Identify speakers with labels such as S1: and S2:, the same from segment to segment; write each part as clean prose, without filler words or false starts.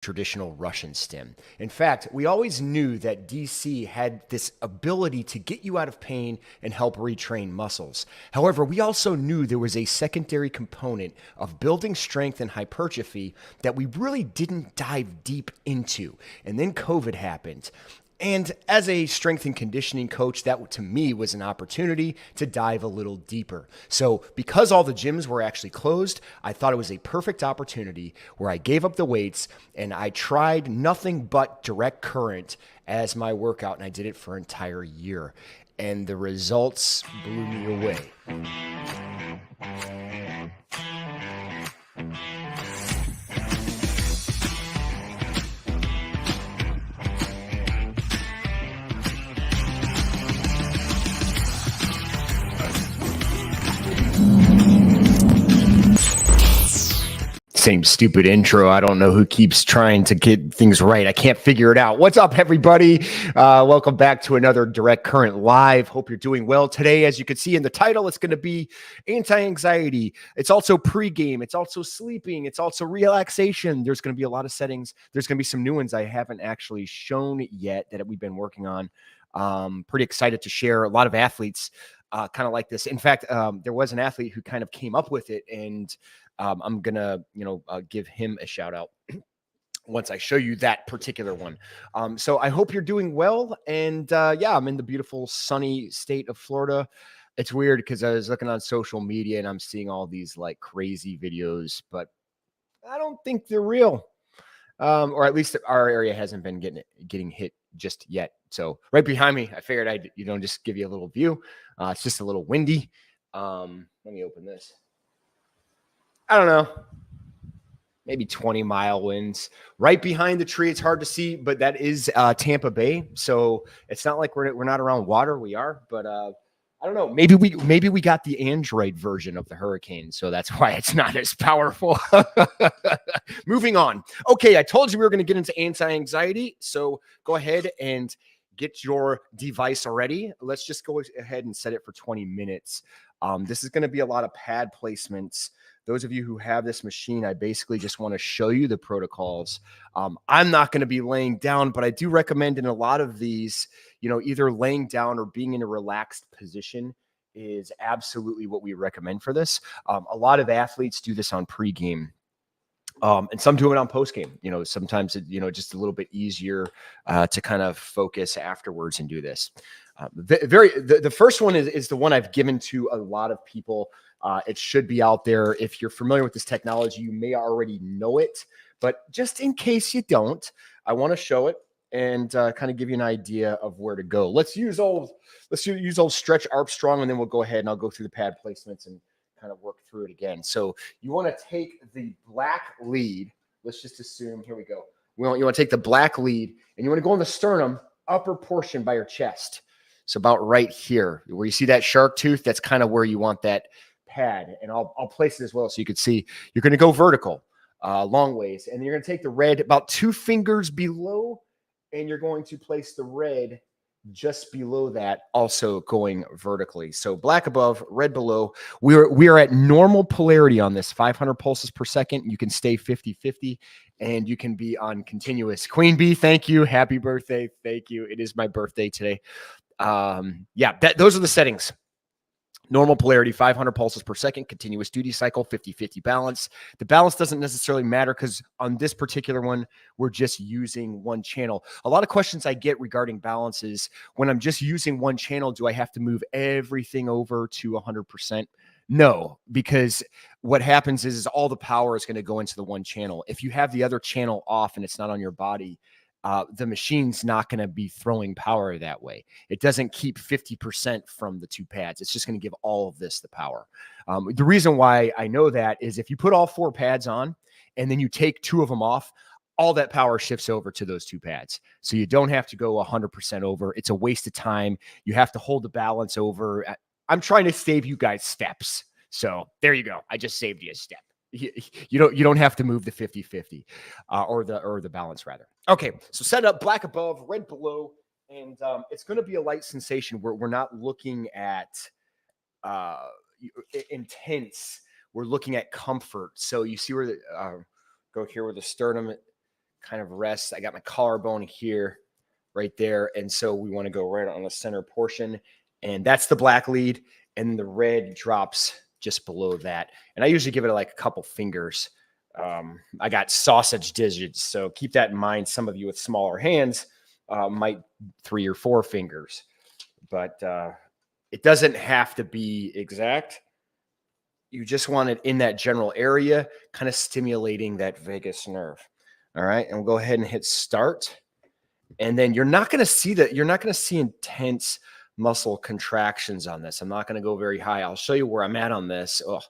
S1: traditional Russian stim. In fact, we always knew that DC had this ability to get you out of pain and help retrain muscles. However, we also knew there was a secondary component of building strength and hypertrophy that we really didn't dive deep into. And then COVID happened. And as a strength and conditioning coach, that to me was an opportunity to dive a little deeper. So, because all the gyms were actually closed, I thought it was a perfect opportunity where I gave up the weights and I tried nothing but direct current as my workout, and I did it for an entire year. And the results blew me away. Same stupid intro. I don't know who keeps trying to get things right. I can't figure it out. What's up, everybody? Welcome back to another Direct Current Live. Hope you're doing well today. As you can see in the title, it's going to be anti-anxiety. It's also pregame. It's also sleeping. It's also relaxation. There's going to be a lot of settings. There's going to be some new ones I haven't actually shown yet that we've been working on. Pretty excited to share. A lot of athletes kind of like this. In fact, there was an athlete who kind of came up with it, and I'm gonna, give him a shout out once I show you that particular one. So I hope you're doing well. And I'm in the beautiful sunny state of Florida. It's weird because I was looking on social media and I'm seeing all these like crazy videos, but I don't think they're real. Or at least our area hasn't been getting hit just yet. So right behind me, I figured I'd just give you a little view. It's just a little windy. Let me open this. I don't know, maybe 20-mile winds. Right behind the tree, it's hard to see, but that is Tampa Bay. So it's not like we're not around water. We are, but I don't know. Maybe we got the Android version of the hurricane, so that's why it's not as powerful. Moving on. Okay, I told you we were going to get into anti-anxiety, so go ahead and get your device ready. Let's just go ahead and set it for 20 minutes. This is going to be a lot of pad placements. Those of you who have this machine, I basically just want to show you the protocols. I'm not going to be laying down, but I do recommend in a lot of these, either laying down or being in a relaxed position is absolutely what we recommend for this. A lot of athletes do this on pregame. And some do it on postgame. Sometimes just a little bit easier to kind of focus afterwards and do this. The first one is the one I've given to a lot of people. It should be out there. If you're familiar with this technology, you may already know it, but just in case you don't, I want to show it and kind of give you an idea of where to go. Let's use old Stretch Armstrong, and then we'll go ahead and I'll go through the pad placements and kind of work through it again. So you want to take the black lead. Let's just assume, here we go. You want to take the black lead and you want to go in the sternum, upper portion by your chest. So about right here where you see that shark tooth, that's kind of where you want that pad. And I'll place it as well so you can see. You're going to go vertical long ways, and you're going to take the red about 2 fingers below, and you're going to place the red just below that, also going vertically. So black above, red below. We are at normal polarity on this, 500 pulses per second. You can stay 50-50, and you can be on continuous. Queen Bee, thank you. Happy birthday. Thank you. It is my birthday today. Those are the settings. Normal polarity, 500 pulses per second, continuous duty cycle, 50-50 balance. The balance doesn't necessarily matter because on this particular one, we're just using one channel. A lot of questions I get regarding balance is, when I'm just using one channel, do I have to move everything over to 100%? No, because what happens is all the power is going to go into the one channel. If you have the other channel off and it's not on your body, the machine's not going to be throwing power that way. It doesn't keep 50% from the 2 pads. It's just going to give all of this the power. The reason why I know that is if you put all 4 pads on and then you take 2 of them off, all that power shifts over to those 2 pads. So you don't have to go 100% over. It's a waste of time. You have to hold the balance over. I'm trying to save you guys steps. So there you go. I just saved you a step. You don't have to move the 50-50 or the balance rather. Okay, so set it up black above, red below, and it's going to be a light sensation where we're not looking at intense. We're looking at comfort. So you see where go here where the sternum kind of rest. I got my collarbone here, right there. And so we want to go right on the center portion. And that's the black lead. And the red drops just below that. And I usually give it like a couple fingers. I got sausage digits. So keep that in mind. Some of you with smaller hands might 3 or 4 fingers. But it doesn't have to be exact. You just want it in that general area, kind of stimulating that vagus nerve. All right. And we'll go ahead and hit start. And then you're not going to see intense muscle contractions on this. I'm not going to go very high. I'll show you where I'm at on this. Oh,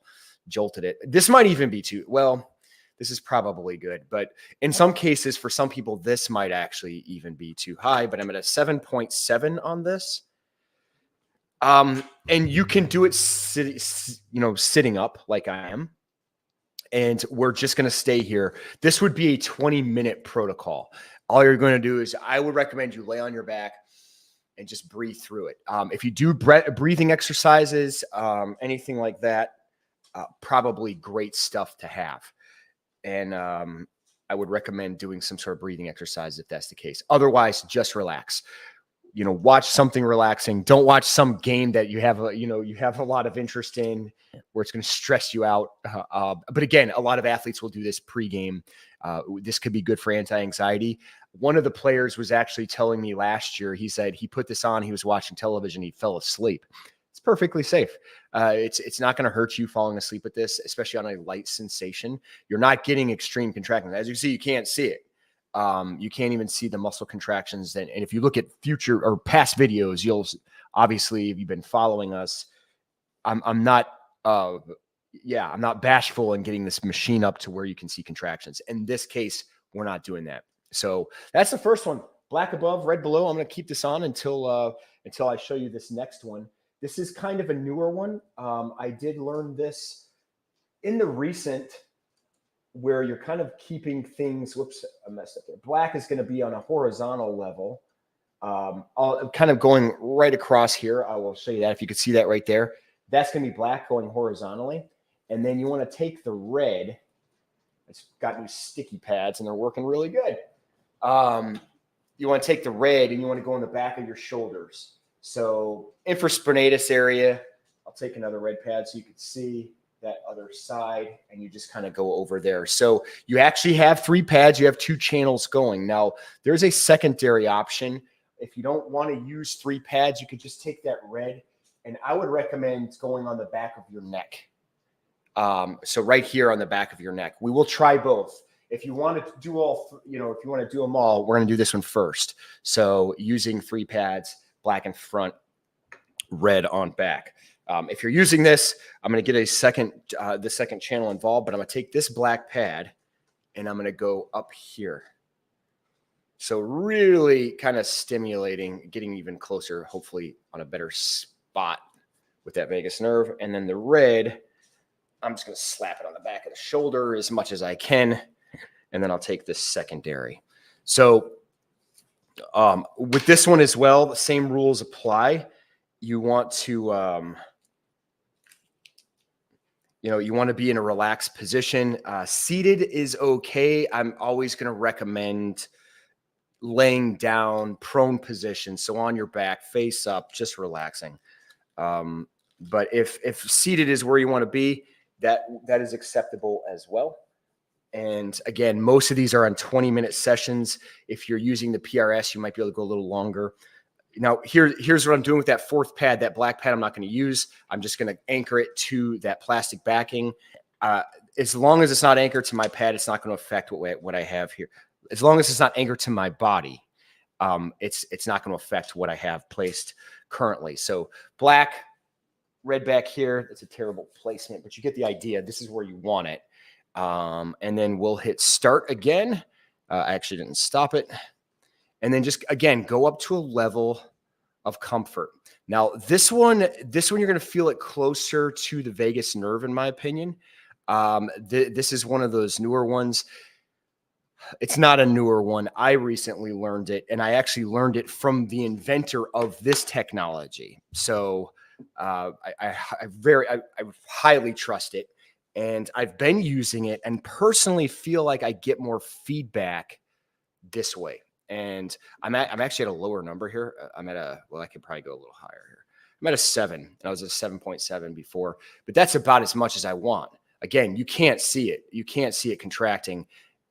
S1: jolted it. This might even be too, well, this is probably good. But in some cases, for some people, this might actually even be too high. But I'm at a 7.7 on this. And you can do it sitting up like I am. And we're just going to stay here. This would be a 20-minute protocol. All you're going to do is I would recommend you lay on your back and just breathe through it. If you do breathing exercises, anything like that, probably great stuff to have. And I would recommend doing some sort of breathing exercise if that's the case. Otherwise, just relax. Watch something relaxing. Don't watch some game that you have a lot of interest in where it's going to stress you out. But again, a lot of athletes will do this pregame. This could be good for anti-anxiety. One of the players was actually telling me last year, he said he put this on, he was watching television, he fell asleep. It's perfectly safe. It's not going to hurt you falling asleep with this, especially on a light sensation. You're not getting extreme contractions. As you see, you can't see it. You can't even see the muscle contractions. And if you look at future or past videos, you'll obviously, if you've been following us, I'm not bashful in getting this machine up to where you can see contractions. In this case, we're not doing that. So that's the first one. Black above, red below. I'm going to keep this on until I show you this next one. This is kind of a newer one. I did learn this in the recent where you're kind of keeping things, whoops, I messed up there. Black is going to be on a horizontal level. I'm kind of going right across here. I will show you that if you could see that right there. That's going to be black going horizontally. And then you want to take the red. It's got new sticky pads and they're working really good. You want to take the red and you want to go in the back of your shoulders. So infraspinatus area, I'll take another red pad so you can see that other side, and you just kind of go over there. So you actually have 3 pads. You have 2 channels going. Now, there's a secondary option. If you don't want to use 3 pads, you could just take that red, and I would recommend going on the back of your neck. So right here on the back of your neck. We will try both. If you want to do if you want to do them all, we're going to do this one first. So using 3 pads, black in front, red on back. If you're using this, I'm going to get the second channel involved, but I'm going to take this black pad and I'm going to go up here. So really kind of stimulating, getting even closer, hopefully on a better spot with that vagus nerve. And then the red, I'm just going to slap it on the back of the shoulder as much as I can. And then I'll take this secondary. So with this one as well, the same rules apply. You want to, you want to be in a relaxed position. Seated is okay. I'm always going to recommend laying down, prone position. So on your back, face up, just relaxing. But if seated is where you want to be, that is acceptable as well. And again, most of these are on 20-minute sessions. If you're using the PRS, you might be able to go a little longer. Now, here's what I'm doing with that 4th pad, that black pad I'm not going to use. I'm just going to anchor it to that plastic backing. As long as it's not anchored to my pad, it's not going to affect what I have here. As long as it's not anchored to my body, it's not going to affect what I have placed currently. So black, red back here. It's a terrible placement, but you get the idea. This is where you want it. And then we'll hit start again. I actually didn't stop it. And then just, again, go up to a level of comfort. Now, this one, you're going to feel it closer to the vagus nerve, in my opinion. This is one of those newer ones. It's not a newer one. I recently learned it, and I actually learned it from the inventor of this technology. So I highly trust it, and I've been using it and personally feel like I get more feedback this way. And I'm actually at a lower number here. I could probably go a little higher here. I'm at a 7, and I was at 7.7 before, but that's about as much as I want. Again, you can't see it. You can't see it contracting.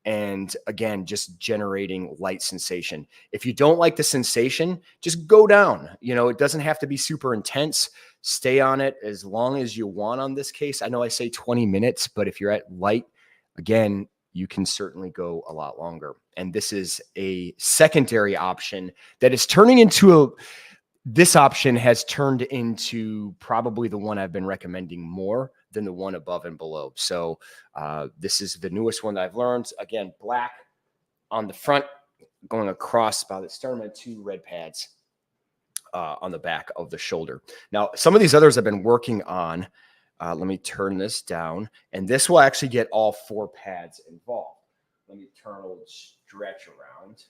S1: And again, just generating light sensation. If you don't like the sensation, just go down. It doesn't have to be super intense. Stay on it as long as you want on this case. I know I say 20 minutes, but if you're at light, again, you can certainly go a lot longer. And this is a secondary option that is turning into this option has turned into probably the one I've been recommending more than the one above and below. So this is the newest one that I've learned. Again, black on the front, going across by the sternum, 2 red pads on the back of the shoulder. Now, some of these others I've been working on. Let me turn this down, and this will actually get all 4 pads involved. Let me turn a little stretch around.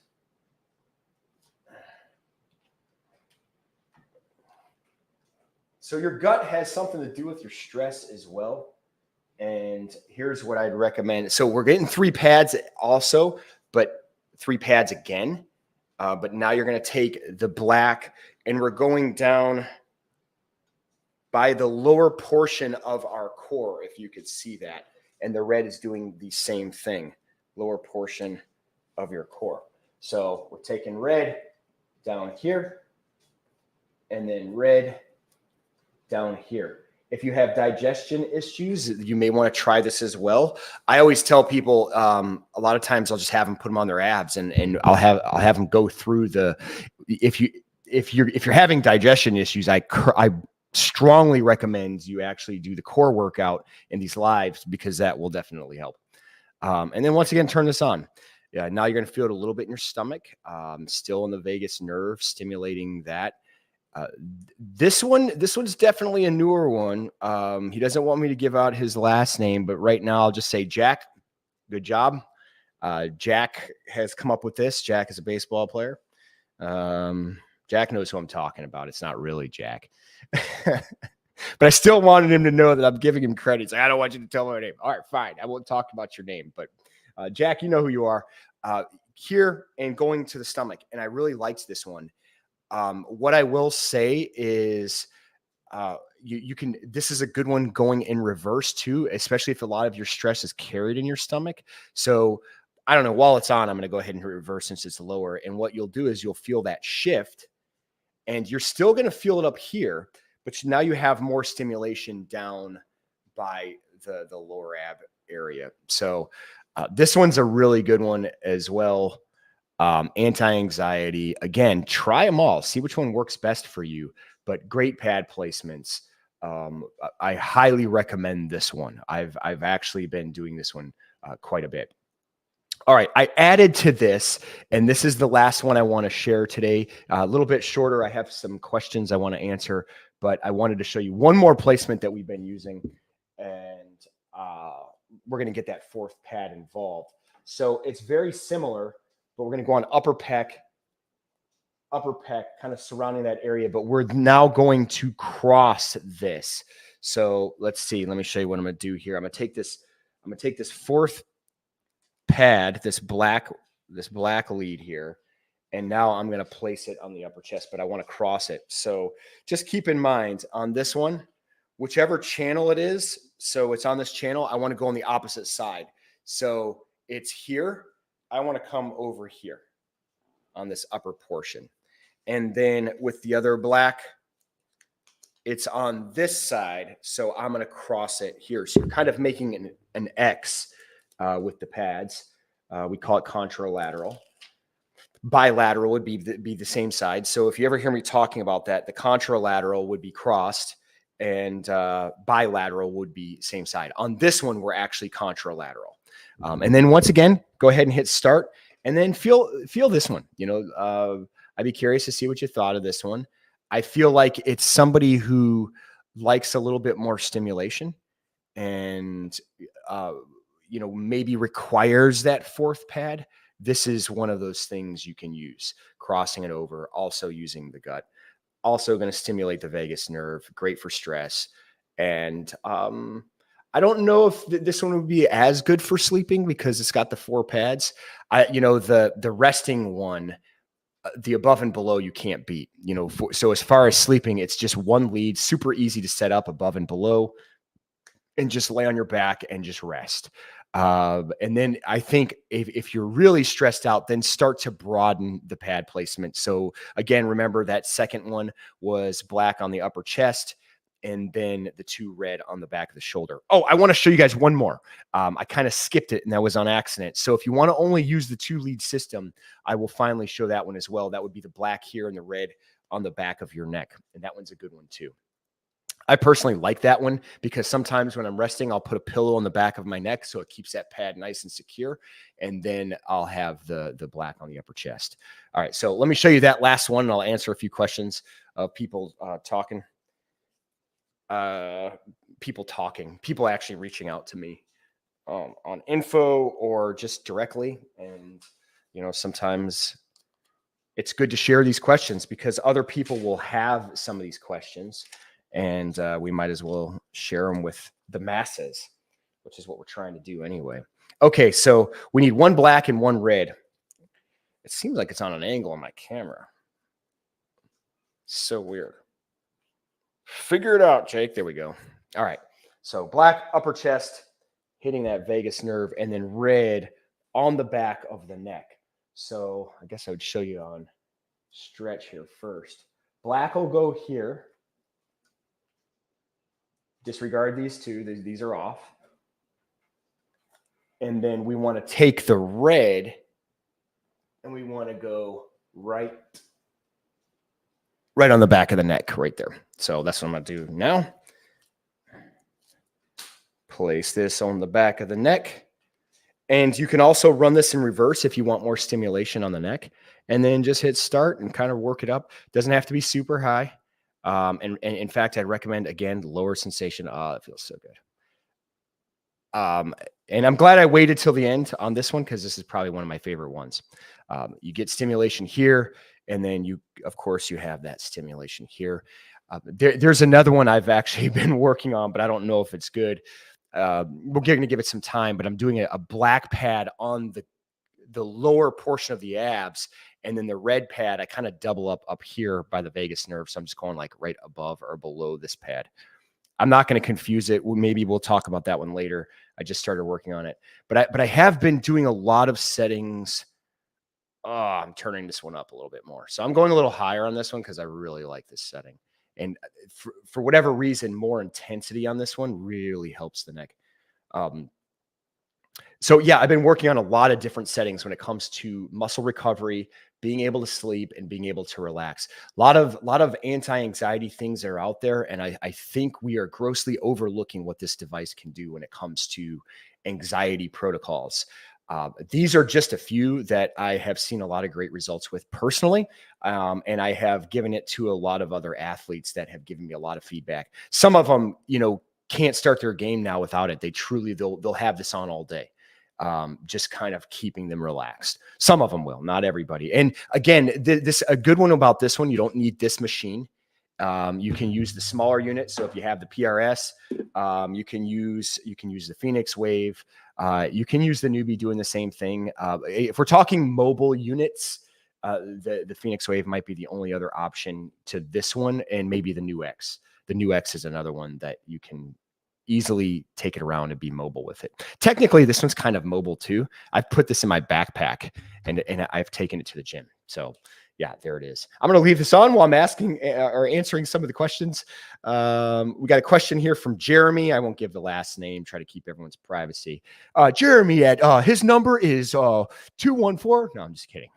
S1: So your gut has something to do with your stress as well. And here's what I'd recommend. So we're getting 3 pads also, but 3 pads again. But now you're going to take the black, and we're going down by the lower portion of our core, if you could see that. And the red is doing the same thing, lower portion of your core. So we're taking red down here, and then red down here. If you have digestion issues, you may want to try this as well. I always tell people a lot of times I'll just have them put them on their abs, and I'll have them go through the. If you're having digestion issues, I strongly recommend you actually do the core workout in these lives, because that will definitely help. And then once again, turn this on. Yeah, now you're going to feel it a little bit in your stomach, still in the vagus nerve, stimulating that. This one's definitely a newer one. He doesn't want me to give out his last name, but right now I'll just say Jack. Good job. Jack has come up with this. Jack is a baseball player. Jack knows who I'm talking about. It's not really Jack. But I still wanted him to know that I'm giving him credit. He's like, I don't want you to tell my name. All right, fine. I won't talk about your name. But Jack, you know who you are. Here and going to the stomach. And I really liked this one. What I will say is you can, this is a good one going in reverse too, especially if a lot of your stress is carried in your stomach. So I don't know, while it's on, I'm going to go ahead and reverse since it's lower. And what you'll do is you'll feel that shift, and you're still going to feel it up here, but now you have more stimulation down by the lower ab area. So this one's a really good one as well. Anti-anxiety. Again, try them all. See which one works best for you. But great pad placements. I highly recommend this one. I've actually been doing this one quite a bit. All right, I added to this, and this is the last one I want to share today. A little bit shorter. I have some questions I want to answer, but I wanted to show you one more placement that we've been using, and we're going to get that 4th pad involved. So it's very similar, but we're going to go on upper pec, kind of surrounding that area, but we're now going to cross this. So let's see. Let me show you what I'm going to do here. I'm going to take this 4th pad, this black lead here, and now I'm going to place it on the upper chest, but I want to cross it. So just keep in mind on this one, whichever channel it is, so it's on this channel, I want to go on the opposite side. So it's here. I want to come over here on this upper portion. And then with the other black, it's on this side. So I'm going to cross it here. So you're kind of making an X with the pads. We call it contralateral. Bilateral would be the same side. So if you ever hear me talking about that, the contralateral would be crossed, and bilateral would be same side. On this one, we're actually contralateral. And then once again, go ahead and hit start, and then feel this one. I'd be curious to see what you thought of this one. I feel like it's somebody who likes a little bit more stimulation, and maybe requires that 4th pad. This is one of those things you can use, crossing it over, also using the gut, also going to stimulate the vagus nerve, great for stress. And I don't know if this one would be as good for sleeping because it's got the 4 pads. The resting one, the above and below you can't beat. So as far as sleeping, it's just one lead, super easy to set up above and below, and just lay on your back and just rest. And then I think if you're really stressed out, then start to broaden the pad placement. So again, remember that second one was black on the upper chest, and then the 2 red on the back of the shoulder. Oh, I want to show you guys one more. I kind of skipped it, and that was on accident. So if you want to only use the 2 lead system, I will finally show that one as well. That would be the black here and the red on the back of your neck. And that one's a good one too. I personally like that one because sometimes when I'm resting, I'll put a pillow on the back of my neck so it keeps that pad nice and secure. And then I'll have the black on the upper chest. All right, so let me show you that last one, and I'll answer a few questions of people talking. People actually reaching out to me on info or just directly. And, sometimes it's good to share these questions because other people will have some of these questions. And we might as well share them with the masses, which is what we're trying to do anyway. Okay, so we need 1 black and 1 red. It seems like it's on an angle on my camera. So weird. Figure it out, Jake. There we go. All right. So black upper chest hitting that vagus nerve, and then red on the back of the neck. So I guess I would show you on stretch here first. Black will go here. Disregard these 2. These are off. And then we want to take the red and we want to go right on the back of the neck right there. So that's what I'm going to do now. Place this on the back of the neck. And you can also run this in reverse if you want more stimulation on the neck. And then just hit start and kind of work it up. Doesn't have to be super high. And in fact, I'd recommend, again, lower sensation. It feels so good. And I'm glad I waited till the end on this one because this is probably one of my favorite ones. You get stimulation here, and then of course, you have that stimulation here. There's another one I've actually been working on, but I don't know if it's good. We're going to give it some time, but I'm doing a black pad on the lower portion of the abs, and then the red pad, I kind of double up here by the vagus nerve. So I'm just going like right above or below this pad. I'm not going to confuse it. Maybe we'll talk about that one later. I just started working on it, but I have been doing a lot of settings. I'm turning this one up a little bit more. So I'm going a little higher on this one because I really like this setting. And for whatever reason, more intensity on this one really helps the neck. So yeah, I've been working on a lot of different settings when it comes to muscle recovery, being able to sleep, and being able to relax. A lot of anti-anxiety things are out there, and I think we are grossly overlooking what this device can do when it comes to anxiety protocols. These are just a few that I have seen a lot of great results with personally, and I have given it to a lot of other athletes that have given me a lot of feedback. Some of them, can't start their game now without it. They'll have this on all day. Just kind of keeping them relaxed. Some of them will, not everybody. And again, a good one about this one, you don't need this machine. You can use the smaller unit. So if you have the PRS, you can use the Phoenix Wave. You can use the Newbie doing the same thing. If we're talking mobile units, the Phoenix Wave might be the only other option to this one, and maybe the New X. The New X is another one that you can easily take it around and be mobile with it. Technically, this one's kind of mobile too. I've put this in my backpack and I've taken it to the gym. So yeah, there it is. I'm going to leave this on while I'm asking or answering some of the questions. We got a question here from Jeremy. I won't give the last name, try to keep everyone's privacy. Jeremy his number is 214. No, I'm just kidding.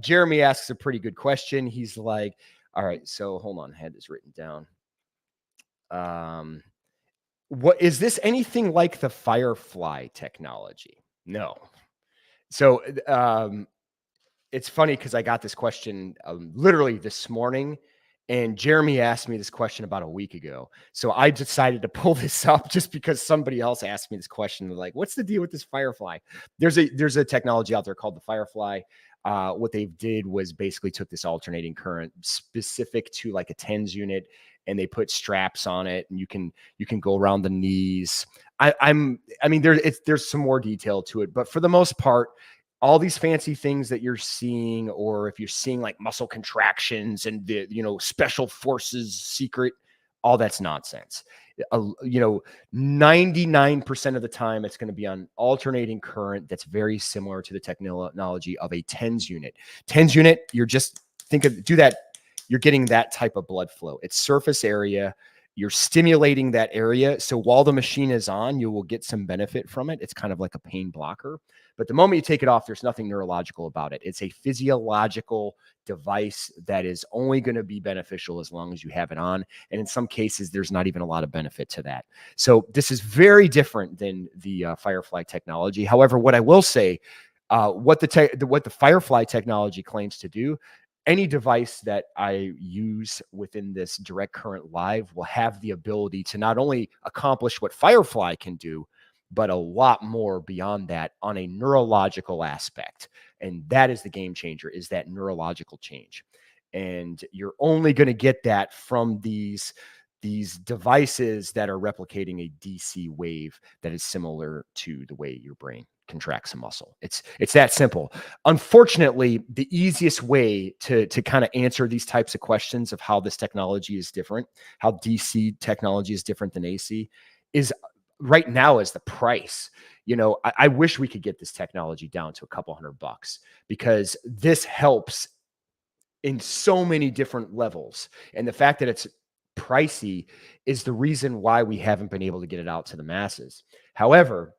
S1: Jeremy asks a pretty good question. He's like, all right, so hold on. I had this written down. What is this anything like the Firefly technology? No. So it's funny because I got this question literally this morning, and Jeremy asked me this question about a week ago. So I decided to pull this up just because somebody else asked me this question. Like, what's the deal with this Firefly? There's a technology out there called the Firefly. What they did was basically took this alternating current specific to like a TENS unit and they put straps on it, and you can go around the knees. I mean, there's some more detail to it, but for the most part, all these fancy things that you're seeing, or if you're seeing like muscle contractions and the, special forces secret, all that's nonsense. 99% of the time it's going to be on alternating current that's very similar to the technology of a TENS unit. TENS unit, do that. You're getting that type of blood flow. It's surface area. You're stimulating that area. So while the machine is on, you will get some benefit from it. It's kind of like a pain blocker. But the moment you take it off, there's nothing neurological about it. It's a physiological device that is only going to be beneficial as long as you have it on. And in some cases, there's not even a lot of benefit to that. So this is very different than the Firefly technology. However, what I will say, what the Firefly technology claims to do, any device that I use within this direct current live will have the ability to not only accomplish what Firefly can do, but a lot more beyond that on a neurological aspect. And that is the game changer, is that neurological change. And you're only going to get that from these devices that are replicating a DC wave that is similar to the way your brain contracts a muscle. It's that simple. Unfortunately, the easiest way to kind of answer these types of questions of how this technology is different, how DC technology is different than AC, is right now is the price. I wish we could get this technology down to a couple $100, because this helps in so many different levels. And the fact that it's pricey is the reason why we haven't been able to get it out to the masses. However,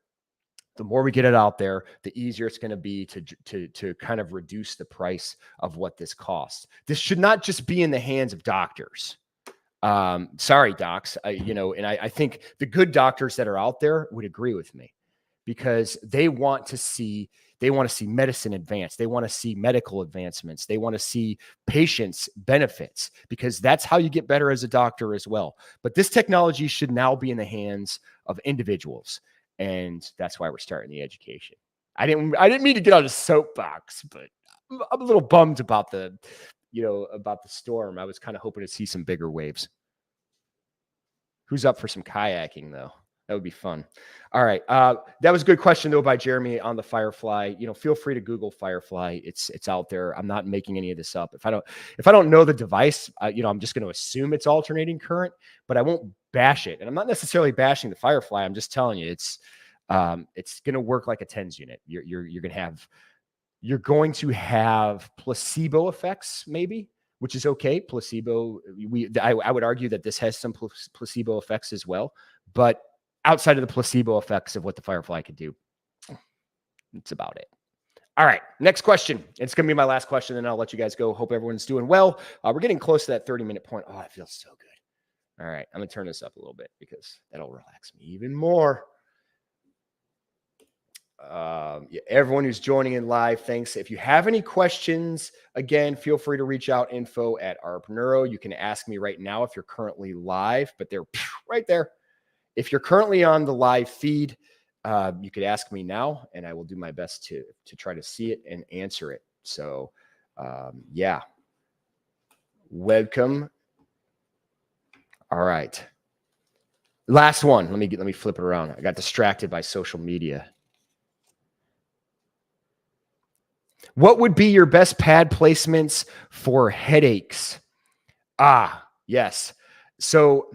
S1: the more we get it out there, the easier it's going to be to kind of reduce the price of what this costs. This should not just be in the hands of doctors. Sorry, docs. And I think the good doctors that are out there would agree with me, because they want to see medicine advance. They want to see medical advancements. They want to see patients benefits, because that's how you get better as a doctor as well. But this technology should now be in the hands of individuals. And that's why we're starting the education. I didn't mean to get on a soapbox, but I'm a little bummed about the storm. I was kind of hoping to see some bigger waves. Who's up for some kayaking, though? That would be fun. All right. That was a good question, though, by Jeremy on the Firefly. Feel free to Google Firefly. It's out there. I'm not making any of this up. If I don't know the device, I'm just going to assume it's alternating current, but I won't bash it. And I'm not necessarily bashing the Firefly. I'm just telling you, it's going to work like a TENS unit. You're going to have placebo effects, maybe, which is okay. Placebo, I would argue that this has some placebo effects as well, but outside of the placebo effects of what the Firefly could do, that's about it. All right, next question. It's going to be my last question, and I'll let you guys go. Hope everyone's doing well. We're getting close to that 30-minute point. Oh, it feels so good. All right, I'm going to turn this up a little bit because that'll relax me even more. Everyone who's joining in live, thanks. If you have any questions, again, feel free to reach out, info@ARPNeuro. You can ask me right now if you're currently live, but they're right there. If you're currently on the live feed, you could ask me now, and I will do my best to try to see it and answer it. So, yeah, welcome. All right, last one. Let me flip it around. I got distracted by social media. What would be your best pad placements for headaches? Yes. So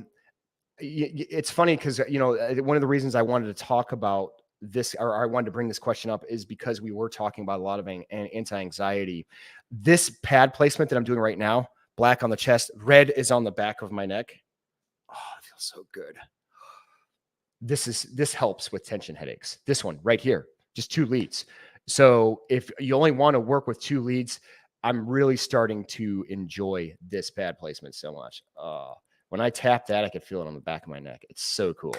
S1: it's funny because, one of the reasons I wanted to talk about this, or I wanted to bring this question up, is because we were talking about a lot of anti-anxiety. This pad placement that I'm doing right now, black on the chest, red is on the back of my neck. Oh, it feels so good. This helps with tension headaches. This one right here, just 2 leads. So if you only want to work with 2 leads, I'm really starting to enjoy this pad placement so much. When I tap that, I can feel it on the back of my neck. It's so cool.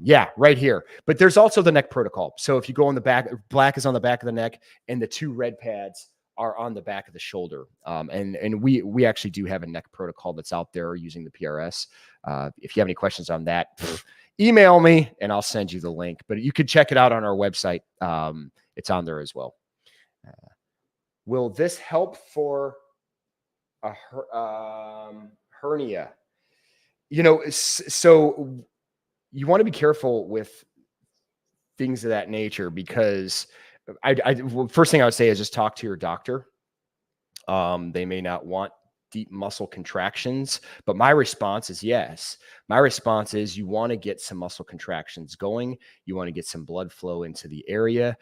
S1: Yeah, right here. But there's also the neck protocol. So if you go on the back, black is on the back of the neck, and the 2 red pads are on the back of the shoulder. And we actually do have a neck protocol that's out there using the PRS. If you have any questions on that, email me and I'll send you the link. But you could check it out on our website. It's on there as well. Will this help for a hernia? So you want to be careful with things of that nature because first thing I would say is just talk to your doctor. They may not want deep muscle contractions, but my response is yes. My response is you want to get some muscle contractions going. You want to get some blood flow into the area.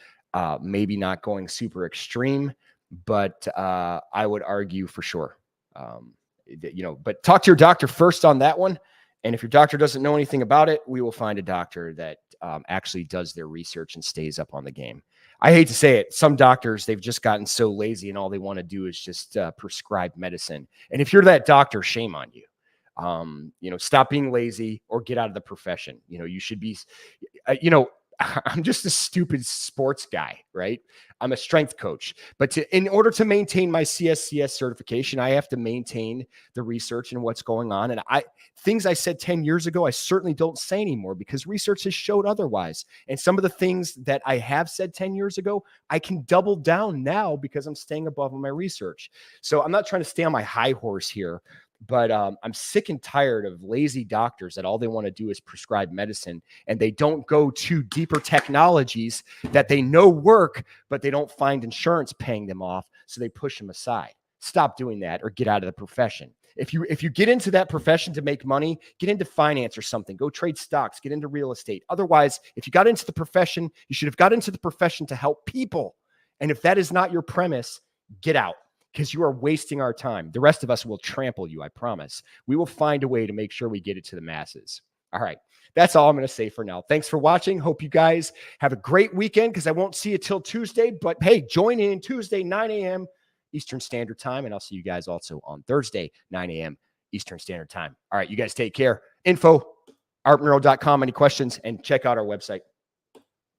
S1: Maybe not going super extreme, but I would argue for sure. But talk to your doctor first on that one. And if your doctor doesn't know anything about it, we will find a doctor that actually does their research and stays up on the game. I hate to say it. Some doctors, they've just gotten so lazy and all they want to do is just prescribe medicine. And if you're that doctor, shame on you. Stop being lazy or get out of the profession. You should be, I'm just a stupid sports guy, right? I'm a strength coach, but in order to maintain my CSCS certification, I have to maintain the research and what's going on. And things I said 10 years ago, I certainly don't say anymore because research has showed otherwise. And some of the things that I have said 10 years ago, I can double down now because I'm staying above on my research. So I'm not trying to stay on my high horse here, but I'm sick and tired of lazy doctors that all they want to do is prescribe medicine and they don't go to deeper technologies that they know work, but they don't find insurance paying them off. So they push them aside. Stop doing that or get out of the profession. If you get into that profession to make money, get into finance or something, go trade stocks, get into real estate. Otherwise, if you got into the profession, you should have got into the profession to help people. And if that is not your premise, get out. Because you are wasting our time. The rest of us will trample you, I promise. We will find a way to make sure we get it to the masses. All right. That's all I'm going to say for now. Thanks for watching. Hope you guys have a great weekend because I won't see you till Tuesday. But hey, join in Tuesday, 9 a.m. Eastern Standard Time. And I'll see you guys also on Thursday, 9 a.m. Eastern Standard Time. All right. You guys take care. Info, artmonroe.com. Any questions? And check out our website.